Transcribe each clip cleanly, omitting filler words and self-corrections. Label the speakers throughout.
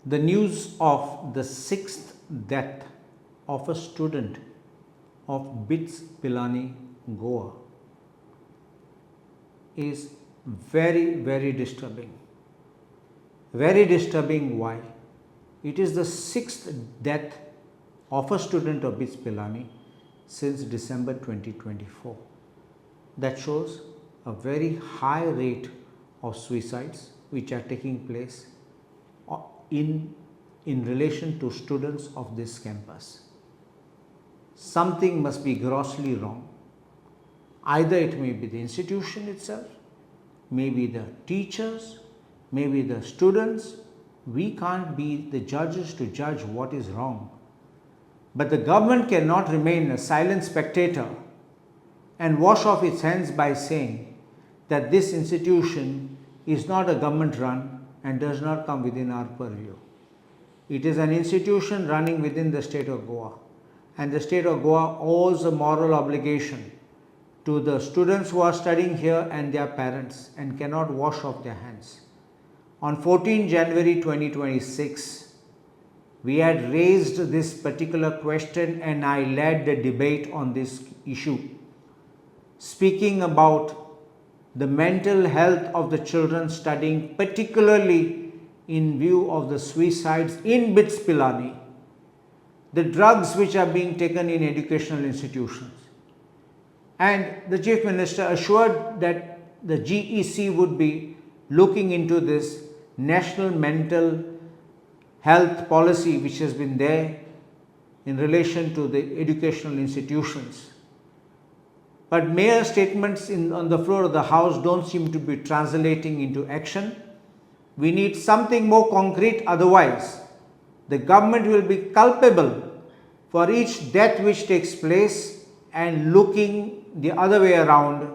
Speaker 1: The news of the sixth death of a student of BITS Pilani, Goa is very disturbing. Very disturbing. Why? It is the sixth death of a student of BITS Pilani since December 2024. That shows a very high rate of suicides which are taking place in relation to students of this campus. Something must be grossly wrong. Either it may be the institution itself, maybe the teachers, maybe the students. We can't be the judges to judge what is wrong. But the government cannot remain a silent spectator and wash off its hands by saying that this institution is not a government run and does not come within our purview. It is an institution running within the state of Goa, and the state of Goa owes a moral obligation to the students who are studying here and their parents and cannot wash off their hands. On 14 January 2026, we had raised this particular question and I led the debate on this issue, speaking about the mental health of the children studying, particularly in view of the suicides in BITS Pilani, the drugs which are being taken in educational institutions. And the Chief Minister assured that the GEC would be looking into this national mental health policy which has been there in relation to the educational institutions. But mere statements on the floor of the House don't seem to be translating into action. We need something more concrete, otherwise the government will be culpable for each death which takes place and looking the other way around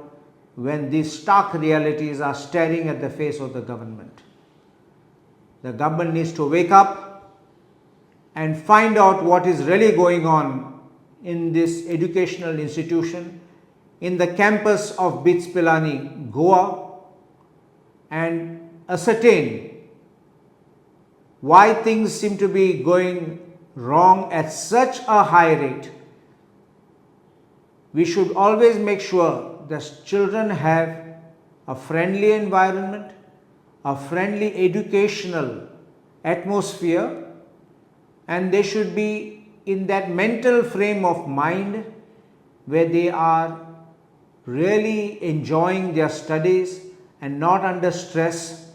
Speaker 1: when these stark realities are staring at the face of the government. The government needs to wake up and find out what is really going on in this educational institution, in the campus of BITS Pilani, Goa, and ascertain why things seem to be going wrong at such a high rate. We should always make sure that children have a friendly environment, a friendly educational atmosphere, and they should be in that mental frame of mind where they are really enjoying their studies and not under stress,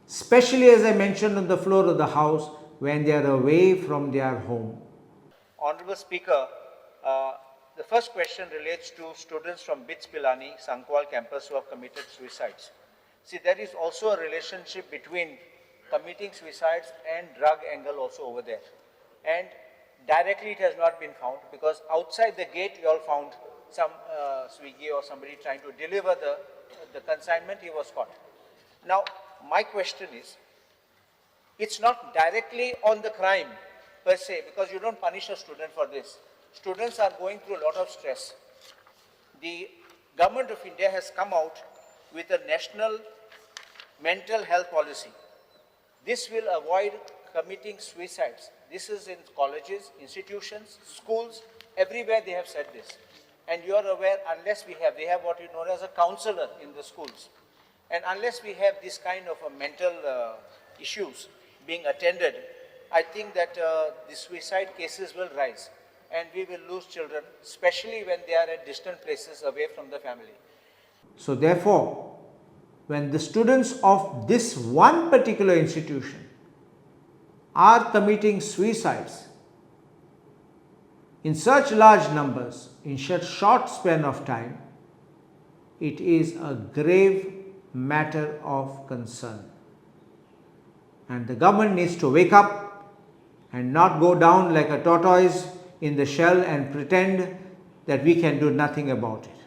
Speaker 1: especially as I mentioned on the floor of the House, when they are away from their home.
Speaker 2: Honorable Speaker, the first question relates to students from BITS Pilani, Sankwal campus who have committed suicides. See, there is also a relationship between committing suicides and drug angle also over there. And directly it has not been found, because outside the gate we all found some Swiggy or somebody trying to deliver the consignment. He was caught. Now, my question is, it's not directly on the crime per se, because you don't punish a student for this. Students are going through a lot of stress. The Government of India has come out with a national mental health policy. This will avoid committing suicides. This is in colleges, institutions, schools, everywhere they have said this. And you are aware, unless they have what you know as a counselor in the schools. And unless we have this kind of mental issues being attended, I think that the suicide cases will rise. And we will lose children, especially when they are at distant places away from the family.
Speaker 1: So therefore, when the students of this one particular institution are committing suicides in such large numbers, in such short span of time, it is a grave matter of concern. And the government needs to wake up and not go down like a tortoise in the shell and pretend that we can do nothing about it.